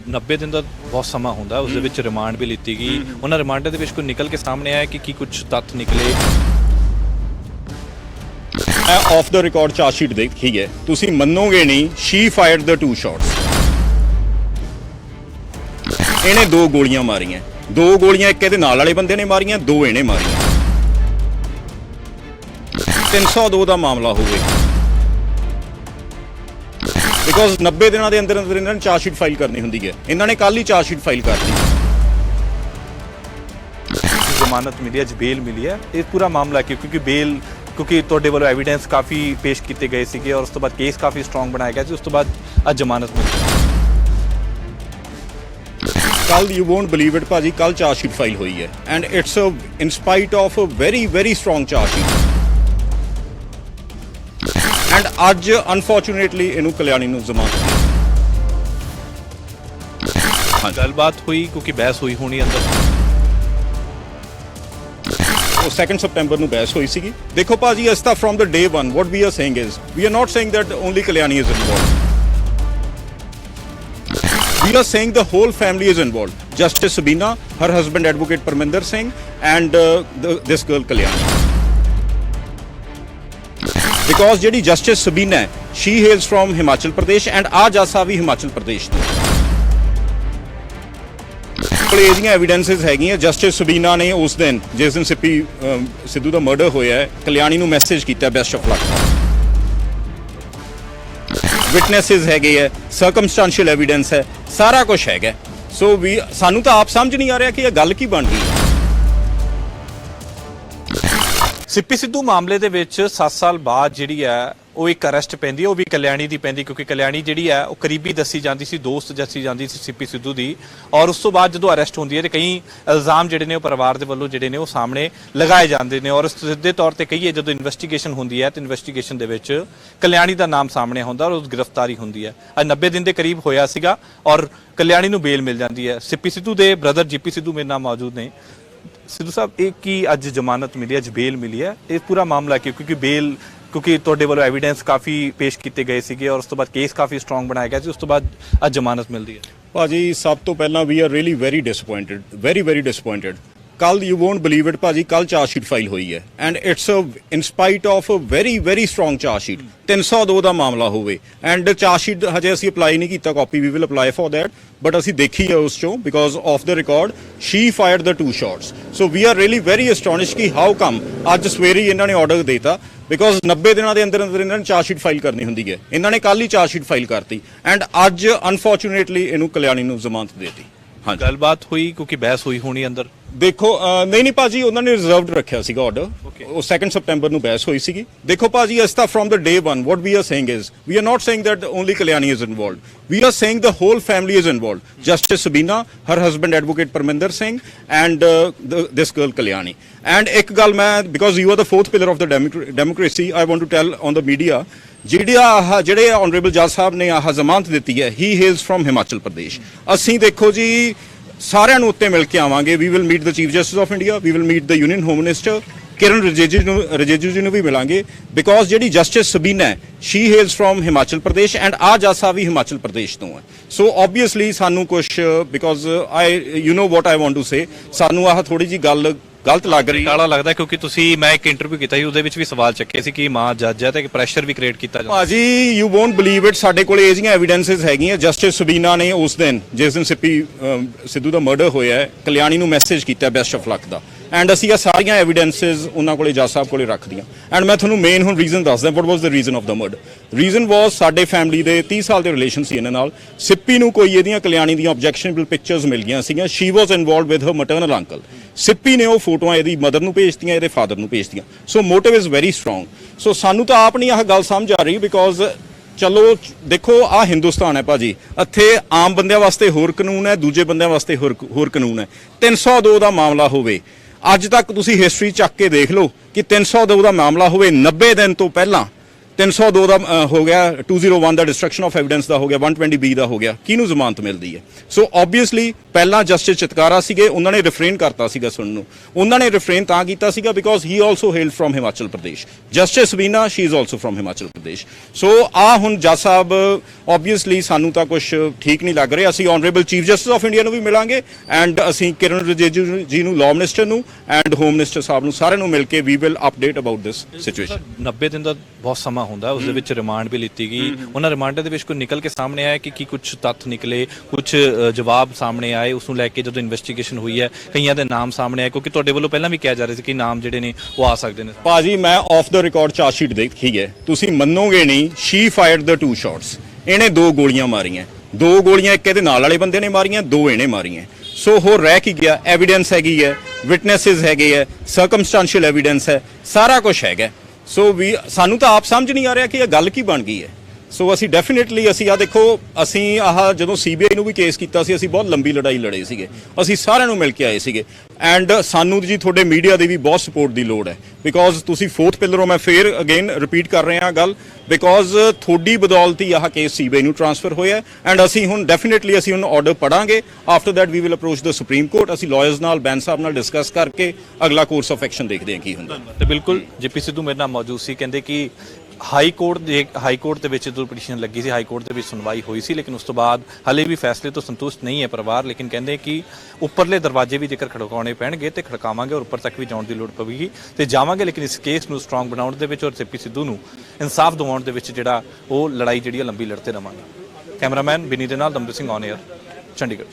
90 दिन का बहुत समा होंदा उस दे विच रिमांड भी लीती गई उन्हां रिमांड दे विच कोई निकल के सामने आया कि कुछ तत्थ निकले ऑफ द रिकॉर्ड चार्जशीट देखी है तुसी मनोगे नहीं शी फायर्ड द 2 शॉट्स इन्हें 2 गोलियां मारियां 2 गोलियां एक इहदे नाल वाले बंदे ने मारियां 2 इन्हें मारियां 302 का मामला होवे बिकॉज 90 दिनों के अंदर अंदर इन्होंने चार्जशीट फाइल करनी होंगी है इन्होंने कल ही चार्जशीट फाइल कर दी जमानत मिली है बेल मिली है ये पूरा मामला क्योंकि बेल क्योंकि तुहाडे वालों एविडेंस काफ़ी पेश किए गए थे और उस तो बाद केस काफ़ी स्ट्रोंग बनाया गया उस तो बाद अज जमानत मिली कल यू वोंट बिलीव इट भाजी कल चार्जशीट फाइल हुई है and it's in spite of a very very strong chargesheet and अज अनफॉर्चुनेटली इनू कल्याणी नू जमानत गलबात हुई क्योंकि बहस हुई होनी अंदर 2 September ਨੂੰ ਬਹਿਸ ਹੋਈ ਸੀਗੀ ਦੇਖੋ ਭਾਜੀ ਇਸ ਤਾਂ from the day one what we are saying is we are not saying that only Kalyani is involved we are saying the whole family is involved Justice Sabina her husband advocate Parminder Singh and this girl Kalyani because ਜਿਹੜੀ Justice Sabina ਹੈ she hails from Himachal Pradesh and ਆ ਜਾਸਾ ਵੀ ਹਿਮਾਚਲ ਪ੍ਰਦੇਸ਼ ਤੋਂ ਇਹਦੀਆਂ ਐਵੀਡੈਂਸਿਸ ਹੈਗੀਆਂ justice Sabina ਨੇ ਉਸ ਦਿਨ ਜਿਸ ਦਿਨ ਸਿੱਪੀ ਸਿੱਧੂ ਦਾ ਮਰਡਰ ਹੋਇਆ ਹੈ ਕਲਿਆਣੀ ਨੂੰ ਮੈਸੇਜ ਕੀਤਾ ਬੈਸਟ ਆਫ ਲੱਕ ਵਿਟਨੈਸਿਸ ਹੈਗੇ ਹੈ ਸਰਕਮਸਟੈਂਸ਼ੀਅਲ ਐਵੀਡੈਂਸ ਹੈ ਸਾਰਾ ਕੁਝ ਹੈਗਾ ਸੋ ਵੀ ਸਾਨੂੰ ਤਾਂ ਆਪ ਸਮਝ ਨਹੀਂ ਆ ਰਿਹਾ ਕਿ ਇਹ ਗੱਲ ਕੀ ਬਣ ਗਈ सिप्पी सिद्धू मामले ਦੇ ਵਿੱਚ 7 ਸਾਲ ਬਾਅਦ ਜਿਹੜੀ ਹੈ ਉਹ ਇੱਕ ਅਰੈਸਟ ਪੈਂਦੀ ਹੈ ਉਹ ਵੀ ਕਲਿਆਣੀ ਦੀ ਪੈਂਦੀ ਕਿਉਂਕਿ ਕਲਿਆਣੀ ਜਿਹੜੀ ਹੈ ਉਹ ਕਰੀਬੀ ਦੱਸੀ ਜਾਂਦੀ ਸੀ ਦੋਸਤ ਦੱਸੀ ਜਾਂਦੀ ਸੀ ਸਿੱਪੀ ਸਿੱਧੂ ਦੀ ਔਰ ਉਸ ਤੋਂ ਬਾਅਦ ਜਦੋਂ ਅਰੈਸਟ ਹੁੰਦੀ ਹੈ ਤੇ ਕਈ ਇਲਜ਼ਾਮ ਜਿਹੜੇ ਨੇ ਉਹ ਪਰਿਵਾਰ ਦੇ ਵੱਲੋਂ ਜਿਹੜੇ ਨੇ ਉਹ ਸਾਹਮਣੇ ਲਗਾਏ ਜਾਂਦੇ ਨੇ ਔਰ ਸਿੱਧੇ ਤੌਰ ਤੇ ਕਹੀਏ ਜਦੋਂ ਇਨਵੈਸਟੀਗੇਸ਼ਨ ਹੁੰਦੀ ਹੈ ਤੇ ਇਨਵੈਸਟੀਗੇਸ਼ਨ ਦੇ ਵਿੱਚ ਕਲਿਆਣੀ ਦਾ ਨਾਮ ਸਾਹਮਣੇ ਆਉਂਦਾ ਔਰ ਉਸ ਗ੍ਰਿਫਤਾਰੀ ਹੁੰਦੀ ਹੈ ਅੱਜ 90 ਦਿਨ ਦੇ ਕਰੀਬ ਹੋਇਆ ਸੀਗਾ ਔਰ ਕਲਿਆਣੀ ਨੂੰ ਬੇਲ ਮਿਲ ਜਾਂਦੀ ਹੈ ਸਿੱਪੀ ਸਿੱਧੂ ਦੇ ਬ੍ਰਦਰ ਜੀਪੀ ਸਿੱਧੂ ਮੇਰੇ ਨਾਲ ਮੌਜੂਦ ਨੇ सिद्धू साहब एक की अज जमानत मिली अज बेल मिली है ये पूरा मामला क्योंकि बेल क्योंकि तुहाडे वालों एविडेंस काफ़ी पेश किए गए थे और उस तो बाद केस काफ़ी स्ट्रोंग बनाया गया उस तो बाद अज जमानत मिलती है भाजी सब तो पहला we are really very disappointed very disappointed कल यू वोंट बिलीव इट भाजी कल चार्जशीट फाइल हुई है and it's in spite of a very very strong chargesheet 302 का मामला होवे एंड चार्जशीट हजे असी अप्लाई नहीं किया copy we will apply for that but असी देखी है उस चों because of the record she fired the 2 shots so we are really very astonish कि हाउ कम अज सवेरे इन्होंने ऑर्डर देता बिकॉज 90 दिनों के अंदर अंदर इन्होंने चार्जशीट फाइल करनी होंगी है इन्होंने कल ही चार्जशीट फाइल करती एंड अज अनफॉर्चुनेटली इनू कल्याणी नू जमानत देती हाँ गलबात हुई क्योंकि बहस हुई होनी अंदर देखो नहीं भाजी उन्होंने रिजर्वड रखा सीगा ऑर्डर वो 2 September ਨੂੰ ਬਹਿਸ ਹੋਈ ਸੀਗੀ ਦੇਖੋ ਭਾਜੀ ਇਸ ਤਾਂ from the day one what we are saying is we are not saying that only Kalyani is involved we are saying the whole family is involved Justice Sabina her husband advocate Parminder Singh and this girl Kalyani and ਇੱਕ ਗੱਲ ਮੈਂ because you are the fourth pillar of the democracy I want to tell on the media ਜਿਹੜੇ honourable ਜੱਜ ਸਾਹਿਬ ਨੇ ਆਹ ਜ਼ਮਾਨਤ ਦਿੱਤੀ ਹੈ he hails from Himachal Pradesh ਅਸੀਂ ਦੇਖੋ ਜੀ ਸਾਰਿਆਂ ਨੂੰ ਉੱਤੇ ਮਿਲ ਕੇ ਆਵਾਂਗੇ we will meet the chief justice of India we will meet the union home minister Kiran Rijiju ji ਨੂੰ ਵੀ ਮਿਲਾਂਗੇ ਬਿਕੋਜ਼ ਜਿਹੜੀ ਜਸਟਿਸ ਸਬੀਨਾ ਹੈ she hails from Himachal Pradesh and ਆ ਜਾਸਾ ਵੀ ਹਿਮਾਚਲ ਪ੍ਰਦੇਸ਼ ਤੋਂ ਹੈ ਸੋ ਓਬਵੀਅਸਲੀ ਸਾਨੂੰ ਕੁਝ because you know what I want to say ਸਾਨੂੰ ਆਹ ਥੋੜੀ ਜੀ ਗੱਲ ਗਲਤ ਲੱਗ ਰਹੀ ਕਾਲਾ ਲੱਗਦਾ ਕਿਉਂਕਿ ਤੁਸੀਂ ਮੈਂ ਇੱਕ ਇੰਟਰਵਿਊ ਕੀਤਾ ਸੀ ਉਹਦੇ ਵਿੱਚ ਵੀ ਸਵਾਲ ਚੱਕੇ ਸੀ ਕਿ ਮਾਂ ਜੱਜ ਹੈ ਤੇ ਪ੍ਰੈਸ਼ਰ ਵੀ ਕ੍ਰੀਏਟ ਕੀਤਾ ਜਾਂਦਾ ਭਾਜੀ ਯੂ ਵੋਂਟ ਬਿਲੀਵ ਇਟ ਸਾਡੇ ਕੋਲ ਇਹਦੀਆਂ ਐਵੀਡੈਂਸਿਸ ਹੈਗੀਆਂ ਜਸਟਿਸ ਸਬੀਨਾ ਨੇ ਉਸ ਦਿਨ ਜਿਸ ਦਿਨ ਸਿੱਪੀ ਸਿੱਧੂ ਦਾ ਮਰਡਰ ਹੋਇਆ ਹੈ ਕਲਿਆਣੀ ਨੂੰ ਮੈਸੇਜ ਕੀਤਾ best of luck the and ਅਸੀਂ ਇਹ ਸਾਰੀਆਂ ਐਵੀਡੈਂਸਿਸ ਉਹਨਾਂ ਕੋਲੇ ਜੱਜ ਸਾਹਿਬ ਕੋਲੇ ਰੱਖਦੀਆਂ ਐਂਡ ਮੈਂ ਤੁਹਾਨੂੰ ਮੇਨ ਹੁਣ ਰੀਜ਼ਨ ਦੱਸਦਾ what was the reason of the murder reason was ਸਾਡੇ ਫੈਮਿਲੀ ਦੇ 30 ਸਾਲ ਦੇ ਰਿਲੇਸ਼ਨ ਸੀ ਇਹਨਾਂ ਨਾਲ ਸਿੱਪੀ ਨੂੰ ਕੋਈ ਇਹਦੀਆਂ ਕਲਿਆਣੀ ਦੀਆਂ ਆਬਜੈਕਸ਼ਨੇਬਲ ਪਿਕਚਰਸ ਮਿਲ ਗਈਆਂ ਸੀਗੀਆਂ ਸ਼ੀ ਵਾਸ ਇਨਵੋਲਵਡ ਵਿਦ ਹਰ ਮਟਰਨਲ ਅੰਕਲ ਸਿੱਪੀ ਨੇ ਉਹ ਫੋਟੋਆਂ ਇਹਦੀ ਮਦਰ ਨੂੰ ਭੇਜਤੀਆਂ ਇਹਦੇ ਫਾਦਰ ਨੂੰ ਭੇਜਤੀਆਂ ਸੋ ਮੋਟਿਵ ਇਜ਼ ਵੈਰੀ ਸਟਰੋਂਗ ਸੋ ਸਾਨੂੰ ਤਾਂ ਆਪ ਨਹੀਂ ਆਹ ਗੱਲ ਸਮਝ ਆ ਰਹੀ ਬਿਕੋਜ਼ ਚਲੋ ਦੇਖੋ ਆਹ ਹਿੰਦੁਸਤਾਨ ਹੈ ਭਾਜੀ ਇੱਥੇ ਆਮ ਬੰਦਿਆਂ ਵਾਸਤੇ ਹੋਰ ਕਾਨੂੰਨ ਹੈ ਦੂਜੇ ਬੰਦਿਆਂ ਵਾਸਤੇ ਹੋਰ ਕਾਨੂੰਨ ਹੈ 302 ਦਾ ਮਾਮਲਾ ਹੋਵੇ ਅੱਜ ਤੱਕ ਤੁਸੀਂ ਹਿਸਟਰੀ ਚੱਕ ਕੇ ਦੇਖ ਲਓ ਕਿ 302 ਦਾ ਮਾਮਲਾ ਹੋਵੇ 90 ਦਿਨ ਤੋਂ ਪਹਿਲਾਂ 302 ਦਾ ਹੋ ਗਿਆ, 201 ਦਾ ਡਿਸਟਰਕਸ਼ਨ ਆਫ ਐਵੀਡੈਂਸ ਦਾ ਹੋ ਗਿਆ, 120B ਦਾ ਹੋ ਗਿਆ, ਕਿਹਨੂੰ ਜ਼ਮਾਨਤ ਮਿਲਦੀ ਹੈ? ਸੋ ਆਬਵੀਅਸਲੀ ਪਹਿਲਾਂ ਜਸਟਿਸ ਚਿਤਕਾਰਾ ਸੀਗੇ, ਉਹਨਾਂ ਨੇ ਰਿਫਰੇਨ ਕਰਤਾ ਸੀਗਾ ਸੁਣਨ ਨੂੰ। ਉਹਨਾਂ ਨੇ ਰਿਫਰੇਨ ਤਾਂ ਕੀਤਾ ਸੀਗਾ because he also held from Himachal Pradesh. Justice Veena, she is also from Himachal Pradesh. So ਆ ਹੁਣ ਜੱਜ ਸਾਹਿਬ ਆਬਵੀਅਸਲੀ ਸਾਨੂੰ ਤਾਂ ਕੁਝ ਠੀਕ ਨਹੀਂ ਲੱਗ ਰਿਹਾ। ਅਸੀਂ honourable chief justice of India ਨੂੰ ਵੀ ਮਿਲਾਂਗੇ ਐਂਡ ਅਸੀਂ ਕਿਰਨ ਰਿਜਿਜੂ ਜੀ ਨੂੰ, ਲਾਅ ਮਿਨਿਸਟਰ ਨੂੰ ਐਂਡ ਹੋਮ ਮਿਨਿਸਟਰ ਸਾਹਿਬ ਨੂੰ, ਸਾਰਿਆਂ ਨੂੰ ਮਿਲ ਕੇ we will update about this situation. 90 ਦਿਨ ਦਾ ਬਹੁਤ ਸਮਾਂ ਹੁੰਦਾ, ਉਸ ਦੇ ਵਿੱਚ ਰਿਮਾਂਡ ਵੀ ਲਿੱਤੀ ਗਈ। ਉਹਨਾਂ ਰਿਮਾਂਡ ਦੇ ਵਿੱਚ ਕੋਈ ਨਿਕਲ ਕੇ ਸਾਹਮਣੇ ਆਇਆ ਕਿ ਕੀ ਕੁਝ ਤੱਥ ਨਿਕਲੇ, ਕੁਝ ਜਵਾਬ ਸਾਹਮਣੇ ਆਏ? ਉਸ ਨੂੰ ਲੈ ਕੇ ਜਦੋਂ ਇਨਵੈਸਟੀਗੇਸ਼ਨ ਹੋਈ ਹੈ, ਕਈਆਂ ਦੇ ਨਾਮ ਸਾਹਮਣੇ ਆਏ, ਕਿਉਂਕਿ ਤੁਹਾਡੇ ਵੱਲੋਂ ਪਹਿਲਾਂ ਵੀ ਕਿਹਾ ਜਾ ਰਿਹਾ ਸੀ ਕਿ ਨਾਮ ਜਿਹੜੇ ਨੇ ਉਹ ਆ ਸਕਦੇ ਨੇ। ਭਾਜੀ ਮੈਂ of the record charge sheet ਦੇਖੀ ਹੈ, ਤੁਸੀਂ ਮੰਨੋਗੇ ਨਹੀਂ, ਸ਼ੀ ਫਾਇਰਡ ਦ 2 ਸ਼ਾਟਸ। ਇਹਨੇ 2 ਗੋਲੀਆਂ ਮਾਰੀਆਂ, 2 ਗੋਲੀਆਂ ਇੱਕ ਇਹਦੇ ਨਾਲ ਵਾਲੇ ਬੰਦੇ ਨੇ ਮਾਰੀਆਂ, 2 ਇਹਨੇ ਮਾਰੀਆਂ। ਸੋ ਹੋਰ ਰਹਿ ਕੀ ਗਿਆ? ਐਵੀਡੈਂਸ ਹੈਗੀ ਹੈ, ਵਿਟਨੈਸਸ ਹੈਗੇ ਹੈ, ਸਰਕਮਸਟੈਂਸ਼ੀਅਲ ਐਵੀਡੈਂਸ ਹੈ, ਸਾਰਾ ਕੁਝ ਹੈਗਾ। ਸੋ ਵੀ ਸਾਨੂੰ ਤਾਂ ਆਪ ਸਮਝ ਨਹੀਂ ਆ ਰਿਹਾ ਕਿ ਇਹ ਗੱਲ ਕੀ ਬਣ ਗਈ ਹੈ। ਸੋ ਅਸੀਂ ਡੈਫੀਨਿਟਲੀ ਅਸੀਂ ਆ ਦੇਖੋ, ਅਸੀਂ ਜਦੋਂ ਸੀਬੀਆਈ ਨੂੰ ਵੀ ਕੇਸ ਕੀਤਾ ਸੀ, ਅਸੀਂ ਬਹੁਤ ਲੰਬੀ ਲੜਾਈ ਲੜੇ ਸੀਗੇ, ਅਸੀਂ ਸਾਰਿਆਂ ਨੂੰ ਮਿਲ ਕੇ ਆਏ ਸੀਗੇ ਐਂਡ ਸਾਨੂੰ ਜੀ ਤੁਹਾਡੇ ਮੀਡੀਆ ਦੀ ਵੀ ਬਹੁਤ ਸਪੋਰਟ ਦੀ ਲੋੜ ਹੈ ਬਿਕੋਜ਼ ਤੁਸੀਂ 4th ਪਿਲਰ ਹੋ। ਮੈਂ ਫੇਰ ਅਗੇਨ ਰਿਪੀਟ ਕਰ ਰਿਹਾ ਗੱਲ, ਬਿਕੋਜ਼ ਤੁਹਾਡੀ ਬਦੌਲਤ ਹੀ ਆਹ ਕੇਸ ਸੀਬੀਆਈ ਨੂੰ ਟ੍ਰਾਂਸਫਰ ਹੋਇਆ ਐਂਡ ਅਸੀਂ ਹੁਣ ਡੈਫੀਨਿਟਲੀ ਅਸੀਂ ਹੁਣ ਆਰਡਰ ਪੜਾਂਗੇ। After that we will approach the supreme court. ਅਸੀਂ ਲਾਇਰਸ ਨਾਲ, ਬੈਂਸ ਸਾਹਿਬ ਨਾਲ ਡਿਸਕਸ ਕਰਕੇ ਅਗਲਾ ਕੋਰਸ ਆਫ ਐਕਸ਼ਨ ਦੇਖਦੇ ਹਾਂ ਕੀ ਹੁੰਦਾ। ਤੇ ਬਿਲਕੁਲ ਜੇਪੀ ਸਿੱਧੂ ਮੇਰੇ ਨਾਲ ਮੌਜੂਦ ਸੀ, ਕਹਿੰਦੇ ਕਿ ਹਾਈ ਕੋਰਟ ਦੇ ਵਿੱਚ ਜਦੋਂ ਪਟੀਸ਼ਨ ਲੱਗੀ ਸੀ, ਹਾਈ ਕੋਰਟ ਦੇ ਵਿੱਚ ਸੁਣਵਾਈ ਹੋਈ ਸੀ, ਲੇਕਿਨ ਉਸ ਤੋਂ ਬਾਅਦ ਹਲੇ ਵੀ ਫੈਸਲੇ ਤੋਂ ਸੰਤੁਸ਼ਟ ਨਹੀਂ ਹੈ ਪਰਿਵਾਰ। ਲੇਕਿਨ ਕਹਿੰਦੇ ਕਿ ਉੱਪਰਲੇ ਦਰਵਾਜ਼ੇ ਵੀ ਜੇਕਰ ਖੜਕਾਉਣੇ ਪੈਣਗੇ ਤੇ ਖੜਕਾਵਾਂਗੇ ਔਰ ਉੱਪਰ ਤੱਕ ਵੀ ਜਾਣ ਦੀ ਲੋੜ ਪਵੇਗੀ ਤੇ ਜਾਵਾਂਗੇ, ਲੇਕਿਨ ਇਸ ਕੇਸ ਨੂੰ ਸਟਰੋਂਗ ਬਣਾਉਣ ਦੇ ਵਿੱਚ ਔਰ ਜੇਪੀ ਸਿੱਧੂ ਨੂੰ ਇਨਸਾਫ ਦਿਵਾਉਣ ਦੇ ਵਿੱਚ ਜਿਹੜਾ ਉਹ ਲੜਾਈ ਜਿਹੜੀ ਹੈ ਲੰਬੀ ਲੜਤੇ ਰਵਾਂਗੇ। ਕੈਮਰਾਮੈਨ ਬਿਨੀ ਦੇ ਨਾਲ ਦਮਦਿਤ ਸਿੰਘ ਔਨ 에ਅਰ, ਚੰਡੀਗੜ੍ਹ।